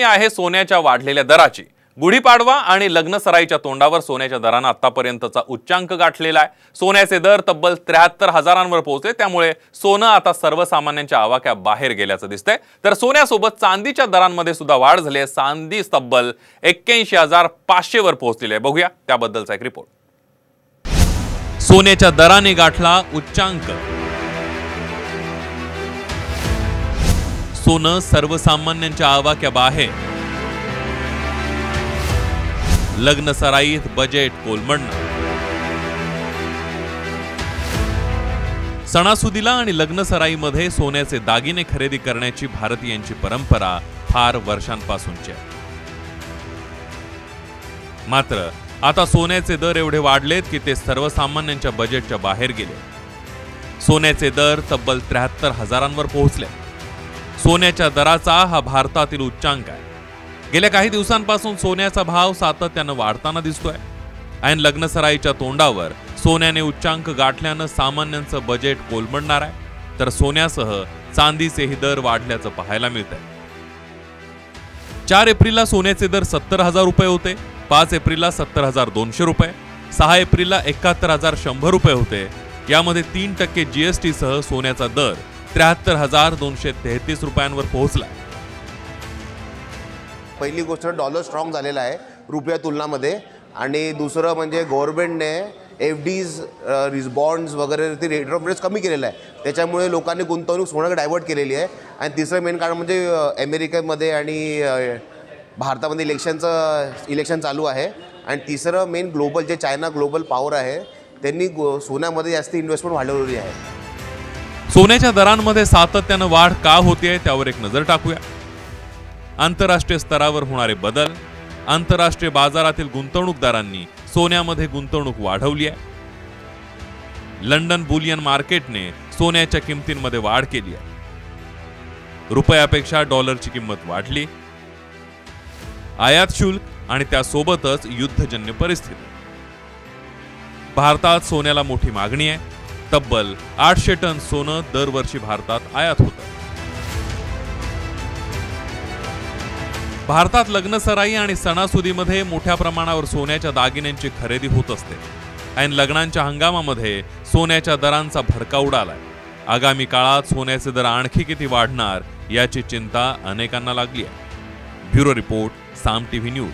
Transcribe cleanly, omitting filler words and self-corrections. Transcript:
आहे सोन्याच्या वाढलेल्या दराची। गुढीपाडवा आणि लग्नसराईच्या तोंडावर सोन्याच्या दराने आतापर्यंतचा उच्चांक गाठलेला आहे। सोन्याचे दर तब्बल 73,000वर पोहोचले, त्यामुळे सोनं आता सर्वसामान्यांच्या आवाक्या बाहेर गेल्याचं दिसतंय। तर सोन्यासोबत चांदीच्या दरांमध्ये सुद्धा वाढ झाली आहे। चांदी तब्बल 81,500वर पोहोचलेली आहे। बघूया त्याबद्दलचा एक रिपोर्ट। सोन्याच्या दराने गाठला उच्चांक। सोनं सर्वसामान्यांच्या आवाक्या बाहेर। लग्नसराईत बजेट कोलमडणार। सणासुदीला आणि लग्नसराईमध्ये सोन्याचे दागिने खरेदी करण्याची भारतीयांची परंपरा फार वर्षांपासूनची आहे। मात्र आता सोन्याचे दर एवढे वाढलेत की ते सर्वसामान्यांच्या बजेटच्या बाहेर गेले। सोन्याचे दर तब्बल 73,000वर पोहोचले। सोन्याच्या दराचा हा भारतातील उच्चांक आहे। गेल्या काही दिवसांपासून सोन्याचा भाव सातत्याने वाढताना दिसतोय। ऐन लग्नसराईच्या तोंडावर सोन्याने उच्चांक गाठल्यानं सामान्यांचं बजेट कोलमडणार आहे, तर सोन्यासह चांदीचेही दर वाढल्याचं पाहायला मिळतंय। 4 एप्रिलला सोन्याचे दर 70,000 रुपये होते, 5 एप्रिलला 70,200 रुपये, 6 एप्रिलला 71,100 रुपये होते। यामध्ये 3% जीएसटी सह सोन्याचा दर 73,233 रुपयांवर पोहोचला। पहिली गोष्ट डॉलर स्ट्रॉंग झालेला आहे रुपया तुलनामध्ये, आणि दुसरं म्हणजे गव्हर्नमेंटने एफडीज बॉन्ड्स वगैरे ते रेट ऑफ रेट्स कमी केलेलं आहे, त्याच्यामुळे लोकांनी गुंतवणूक सोन्याकडे डायव्हर्ट केलेली आहे। आणि तिसरं मेन कारण म्हणजे अमेरिकेमध्ये आणि भारतामध्ये इलेक्शन चालू आहे। आणि तिसरं मेन ग्लोबल जे चायना ग्लोबल पॉवर आहे त्यांनी सोन्यामध्ये जास्त इन्व्हेस्टमेंट वाढवलेली आहे। सोन्याच्या दरांमध्ये सातत्याने वाढ का होतेय त्यावर एक नजर टाकूया। आंतरराष्ट्रीय स्तरावर होणारे बदल। आंतरराष्ट्रीय बाजारातील गुंतवणूकदारांनी सोन्यामध्ये गुंतवणूक वाढवली आहे। लंडन बुलियन मार्केटने सोन्याच्या किमतींमध्ये वाढ केली आहे। रुपयापेक्षा डॉलरची किंमत वाढली। आयात शुल्क आणि त्यासोबतच युद्धजन्य परिस्थिती। भारतात सोन्याला मोठी मागणी आहे। तब्बल 800 टन सोनं दरवर्षी भारतात आयात होतं। भारतात लग्नसराई आणि सणासुदीमध्ये मोठ्या प्रमाणावर सोन्याच्या दागिन्यांची खरेदी होत असते। ऐन लग्नांच्या हंगामामध्ये सोन्याच्या दरांचा भडका उडालाय। आगामी काळात सोन्याचे दर आणखी किती वाढणार याची चिंता अनेकांना लागली आहे। ब्युरो रिपोर्ट, साम टीव्ही न्यूज।